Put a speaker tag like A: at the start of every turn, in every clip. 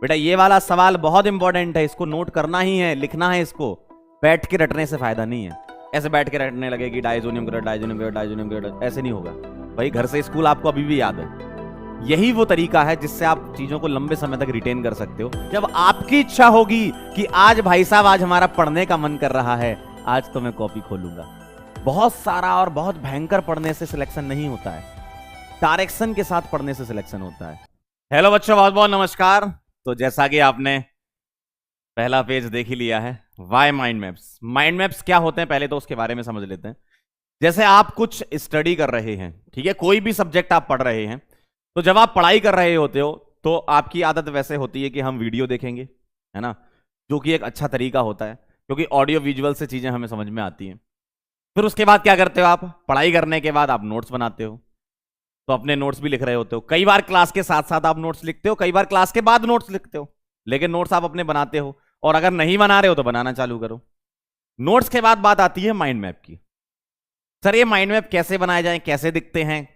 A: बेटा ये वाला सवाल बहुत इंपॉर्टेंट है, इसको नोट करना ही है, लिखना है इसको। बैठ के रटने से फायदा नहीं है। ऐसे बैठ के रटने लगे कि diazonium chloride diazonium chloride diazonium chloride, ऐसे नहीं होगा भाई। घर से स्कूल आपको अभी भी याद है। यही वो तरीका है जिससे आप चीजों को लंबे समय तक रिटेन कर सकते हो। जब आपकी इच्छा होगी कि आज भाई साहब आज हमारा पढ़ने का मन कर रहा है, आज तो मैं कॉपी खोलूंगा। बहुत सारा और बहुत भयंकर पढ़ने से सिलेक्शन नहीं होता है, डायरेक्शन के साथ पढ़ने से सिलेक्शन होता है। हेलो बच्चों, बहुत बहुत नमस्कार। तो जैसा कि आपने पहला पेज देख ही लिया है, why mind maps. Mind maps क्या होते हैं पहले तो उसके बारे में समझ लेते हैं। जैसे आप कुछ स्टडी कर रहे हैं, ठीक है, कोई भी सब्जेक्ट आप पढ़ रहे हैं, तो जब आप पढ़ाई कर रहे होते हो तो आपकी आदत वैसे होती है कि हम वीडियो देखेंगे, है ना, जो कि एक अच्छा तरीका होता है क्योंकि ऑडियो विजुअल से चीजें हमें समझ में आती हैं। फिर उसके बाद क्या करते हो आप? पढ़ाई करने के बाद आप नोट्स बनाते हो, तो अपने नोट्स भी लिख रहे होते हो। कई बार क्लास के साथ साथ आप नोट्स लिखते हो, कई बार क्लास के बाद नोट्स लिखते हो, लेकिन नोट्स आप अपने बनाते हो। और अगर नहीं बना रहे हो तो बनाना चालू करो। नोट्स के बाद बात आती है माइंड मैप की। सर ये माइंड मैप कैसे बनाए जाए, कैसे दिखते हैं?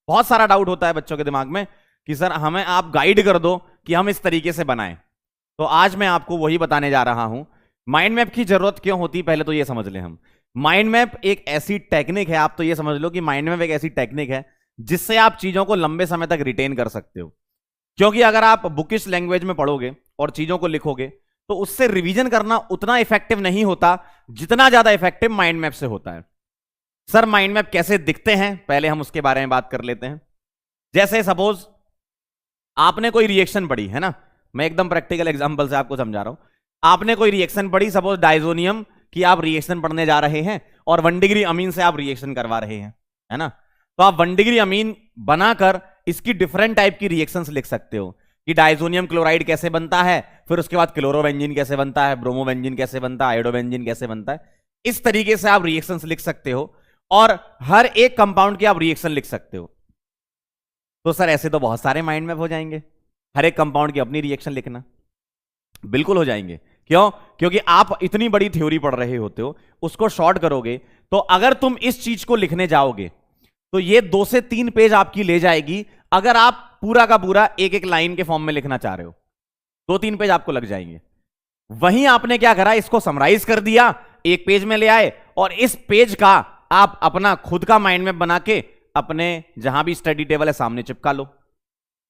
A: बहुत सारा डाउट होता है बच्चों के दिमाग में कि सर हमें आप गाइड कर दो कि हम इस तरीके से बनाएं। तो आज मैं आपको वही बताने जा रहा हूं। माइंड मैप की जरूरत क्यों होती है पहले तो ये समझ लें हम। माइंड मैप एक ऐसी टेक्निक है, आप तो ये समझ लो कि माइंड मैप एक ऐसी टेक्निक है जिससे आप चीजों को लंबे समय तक रिटेन कर सकते हो। क्योंकि अगर आप बुकिश लैंग्वेज में पढ़ोगे और चीजों को लिखोगे तो उससे रिवीजन करना उतना इफेक्टिव नहीं होता जितना ज्यादा इफेक्टिव माइंड मैप से होता है। सर माइंड मैप कैसे दिखते हैं, पहले हम उसके बारे में बात कर लेते हैं। जैसे सपोज आपने कोई रिएक्शन पढ़ी है ना, मैं एकदम प्रैक्टिकल एग्जांपल से आपको समझा रहा हूं। आपने कोई रिएक्शन पढ़ी, सपोज डाइजोनियम की आप रिएक्शन पढ़ने जा रहे हैं और 1 डिग्री अमीन से आप रिएक्शन करवा रहे हैं, है ना। तो आप 1 डिग्री अमीन बनाकर इसकी डिफरेंट टाइप की रिएक्शंस लिख सकते हो कि डाइजोनियम क्लोराइड कैसे बनता है, फिर उसके बाद क्लोरोबेंजीन कैसे बनता है, ब्रोमोबेंजीन कैसे बनता है, आयोडोबेंजीन कैसे बनता है। इस तरीके से आप रिएक्शंस लिख सकते हो और हर एक कंपाउंड की आप रिएक्शन लिख सकते हो। तो सर ऐसे तो बहुत सारे माइंड मैप हो जाएंगे, हर एक कंपाउंड की अपनी रिएक्शन लिखना। बिल्कुल हो जाएंगे। क्यों? क्योंकि आप इतनी बड़ी थ्योरी पढ़ रहे होते हो, उसको शॉर्ट करोगे तो अगर तुम इस चीज को लिखने जाओगे तो ये 2 से 3 पेज आपकी ले जाएगी। अगर आप पूरा का पूरा एक एक लाइन के फॉर्म में लिखना चाह रहे हो 2-3 पेज आपको लग जाएंगे। वहीं आपने क्या करा, इसको समराइज कर दिया, एक पेज में ले आए और इस पेज का आप अपना खुद का माइंड मैप बना के अपने जहां भी स्टडी टेबल है सामने चिपका लो।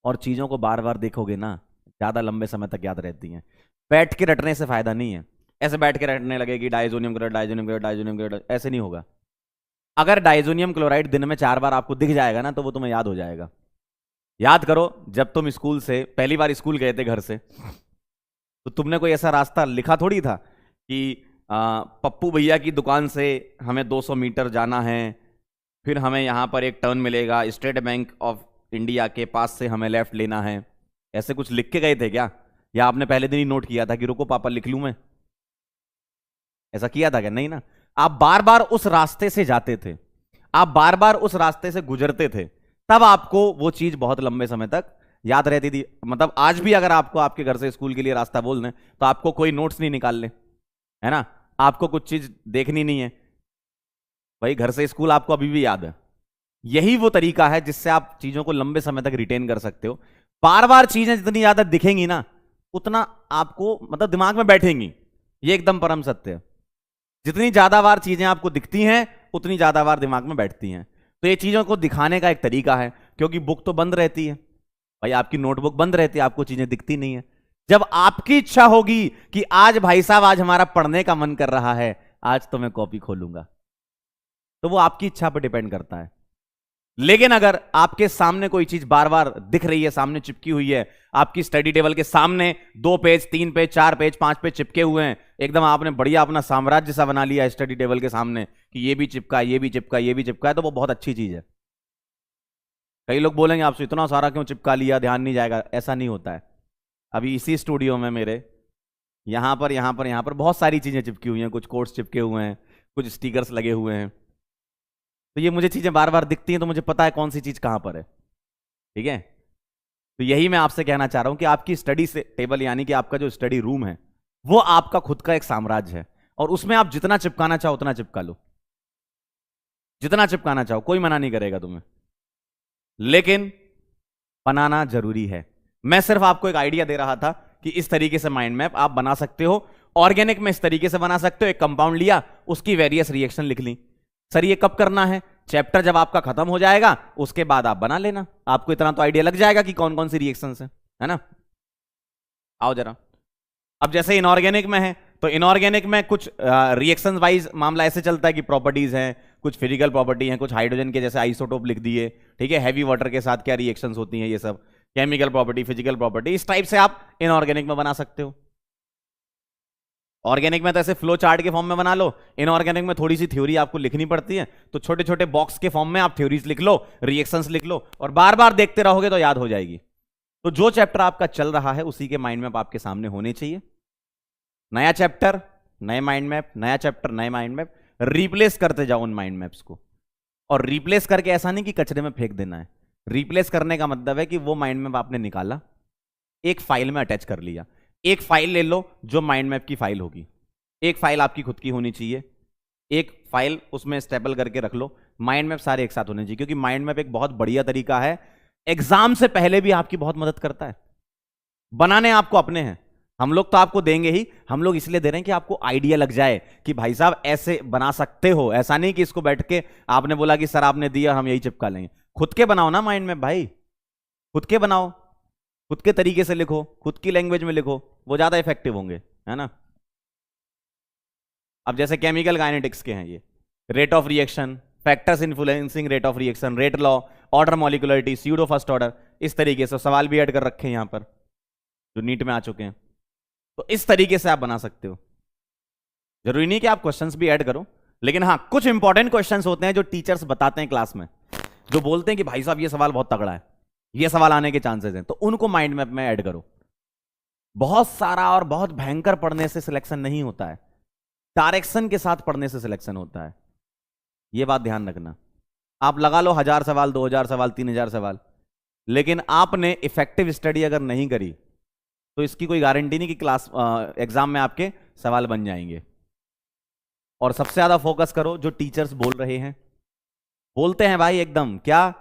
A: और चीजों को बार बार देखोगे ना, ज्यादा लंबे समय तक याद रहती हैं। बैठ के रटने से फायदा नहीं है। ऐसे बैठ के रटने लगे कि diazonium chloride diazonium chloride diazonium chloride, ऐसे नहीं होगा। अगर डाइजोनियम क्लोराइड दिन में 4 बार आपको दिख जाएगा ना तो वो तुम्हें याद हो जाएगा। याद करो, जब तुम स्कूल से पहली बार स्कूल गए थे घर से, तो तुमने कोई ऐसा रास्ता लिखा थोड़ी था कि पप्पू भैया की दुकान से हमें 200 मीटर जाना है, फिर हमें यहां पर एक टर्न मिलेगा, स्टेट बैंक ऑफ इंडिया के पास से हमें लेफ्ट लेना है। ऐसे कुछ लिख के गए थे क्या? या आपने पहले दिन ही नोट किया था कि रुको पापा लिख लूं मैं? ऐसा किया था क्या? नहीं ना। आप बार बार उस रास्ते से जाते थे, आप बार बार उस रास्ते से गुजरते थे, तब आपको वो चीज बहुत लंबे समय तक याद रहती थी। मतलब आज भी अगर आपको आपके घर से स्कूल के लिए रास्ता बोल दें तो आपको कोई नोट्स नहीं निकालने, है ना, आपको कुछ चीज देखनी नहीं है भाई, घर से स्कूल आपको अभी भी याद है। यही वो तरीका है जिससे आप चीजों को लंबे समय तक रिटेन कर सकते हो। बार बार चीजें जितनी ज्यादा दिखेंगी ना उतना आपको मतलब दिमाग में बैठेंगी, ये एकदम परम सत्य है। जितनी ज्यादा बार चीजें आपको दिखती हैं उतनी ज्यादा बार दिमाग में बैठती हैं। तो ये चीजों को दिखाने का एक तरीका है, क्योंकि बुक तो बंद रहती है भाई, आपकी नोटबुक बंद रहती है, आपको चीजें दिखती नहीं है। जब आपकी इच्छा होगी कि आज भाई साहब आज हमारा पढ़ने का मन कर रहा है, आज तो मैं कॉपी खोलूंगा, तो वो आपकी इच्छा पर डिपेंड करता है। लेकिन अगर आपके सामने कोई चीज बार बार दिख रही है, सामने चिपकी हुई है, आपकी स्टडी टेबल के सामने 2 पेज 3 पेज 4 पेज 5 पेज चिपके हुए हैं, एकदम आपने बढ़िया अपना साम्राज्य सा बना लिया है स्टडी टेबल के सामने कि ये भी चिपका ये भी चिपका ये भी चिपका है, तो वो बहुत अच्छी चीज है। कई लोग बोलेंगे आपसे इतना सारा क्यों चिपका लिया, ध्यान नहीं जाएगा। ऐसा नहीं होता है। अभी इसी स्टूडियो में मेरे यहां पर बहुत सारी चीजें चिपकी हुई हैं, कुछ कोट्स चिपके हुए हैं, कुछ स्टिकर्स लगे हुए हैं। तो ये मुझे चीजें बार बार दिखती हैं तो मुझे पता है कौन सी चीज कहां पर है, ठीक है। तो यही मैं आपसे कहना चाह रहा हूं कि आपकी स्टडी से टेबल यानी कि आपका जो स्टडी रूम है वो आपका खुद का एक साम्राज्य है, और उसमें आप जितना चिपकाना चाहो उतना चिपका लो, जितना चिपकाना चाहो, कोई मना नहीं करेगा तुम्हें, लेकिन बनाना जरूरी है। मैं सिर्फ आपको एक आइडिया दे रहा था कि इस तरीके से माइंड मैप आप बना सकते हो। ऑर्गेनिक में इस तरीके से बना सकते हो, एक कंपाउंड लिया, उसकी वेरियस रिएक्शन लिख ली। सर ये कब करना है? चैप्टर जब आपका खत्म हो जाएगा उसके बाद आप बना लेना, आपको इतना तो आइडिया लग जाएगा कि कौन कौन सी रिएक्शंस है ना। आओ जरा, अब जैसे इनऑर्गेनिक में है तो इनऑर्गेनिक में कुछ रिएक्शन वाइज मामला ऐसे चलता है कि प्रॉपर्टीज हैं, कुछ फिजिकल प्रॉपर्टी हैं, कुछ हाइड्रोजन के जैसे आइसोटोप लिख दिए, ठीक है, हैवी वाटर के साथ क्या रिएक्शंस होती हैं, ये सब केमिकल प्रॉपर्टी, फिजिकल प्रॉपर्टी, इस टाइप से आप इनऑर्गेनिक में बना सकते हो। ऑर्गेनिक में तो ऐसे फ्लो चार्ट के फॉर्म में बना लो, इनऑर्गेनिक में थोड़ी सी थ्योरी आपको लिखनी पड़ती है, तो छोटे छोटे बॉक्स के फॉर्म में आप थ्योरीज लिख लो, रिएक्शंस लिख लो, और बार बार देखते रहोगे तो याद हो जाएगी। तो जो चैप्टर आपका चल रहा है उसी के माइंड मैप आपके सामने होने चाहिए। नया चैप्टर नए माइंड मैप, नया चैप्टर नए माइंड मैप, रिप्लेस करते जाओ उन माइंड मैप्स को। और रिप्लेस करके ऐसा नहीं कि कचरे में फेंक देना है, रिप्लेस करने का मतलब है कि वो माइंड मैप आपने निकाला, एक फाइल में अटैच कर लिया। एक फाइल ले लो जो माइंड मैप की फाइल होगी, एक फाइल आपकी खुद की होनी चाहिए, एक फाइल उसमें स्टेपल करके रख लो। माइंड मैप सारे एक साथ होने चाहिए, क्योंकि माइंड मैप एक बहुत बढ़िया तरीका है, एग्जाम से पहले भी आपकी बहुत मदद करता है। बनाने आपको अपने हैं, हम लोग तो आपको देंगे ही, हम लोग इसलिए दे रहे हैं कि आपको आइडिया लग जाए कि भाई साहब ऐसे बना सकते हो। ऐसा नहीं कि इसको बैठ के आपने बोला कि सर आपने दिया हम यही चिपका लेंगे। खुद के बनाओ ना माइंड मैप भाई, खुद के बनाओ, खुद के तरीके से लिखो, खुद की लैंग्वेज में लिखो, वो ज्यादा इफेक्टिव होंगे, है ना। अब जैसे केमिकल काइनेटिक्स के हैं ये, rate of reaction, factors influencing rate of reaction, rate law, order molecularity, pseudo first order, इस तरीके से सवाल भी ऐड कर रखे हैं यहां पर जो नीट में आ चुके हैं। तो इस तरीके से आप बना सकते हो। जरूरी नहीं कि आप क्वेश्चंस भी ऐड करो, लेकिन हाँ कुछ इंपॉर्टेंट क्वेश्चंस होते हैं जो टीचर्स बताते हैं क्लास में, जो बोलते हैं कि भाई साहब ये सवाल बहुत तगड़ा है, ये सवाल आने के चांसेस हैं, तो उनको माइंड मैप में ऐड करो। बहुत सारा और बहुत भयंकर पढ़ने से सिलेक्शन नहीं होता है, डायरेक्शन के साथ पढ़ने से सिलेक्शन होता है, ये बात ध्यान रखना। आप लगा लो 1000 सवाल, 2000 सवाल, 3000 सवाल, लेकिन आपने इफेक्टिव स्टडी अगर नहीं करी तो इसकी कोई गारंटी नहीं कि क्लास एग्जाम में आपके सवाल बन जाएंगे। और सबसे ज्यादा फोकस करो जो टीचर्स बोल रहे हैं, बोलते हैं भाई एकदम क्या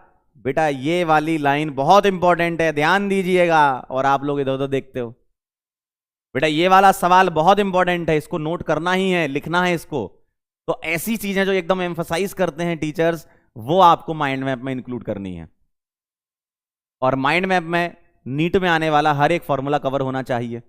A: बेटा ये वाली लाइन बहुत इंपॉर्टेंट है, ध्यान दीजिएगा, और आप लोग इधर उधर देखते हो। बेटा ये वाला सवाल बहुत इंपॉर्टेंट है, इसको नोट करना ही है, लिखना है इसको। तो ऐसी चीजें जो एकदम एम्फसाइज करते हैं टीचर्स, वो आपको माइंड मैप में इंक्लूड करनी है। और माइंड मैप में नीट में आने वाला हर एक फॉर्मूला कवर होना चाहिए।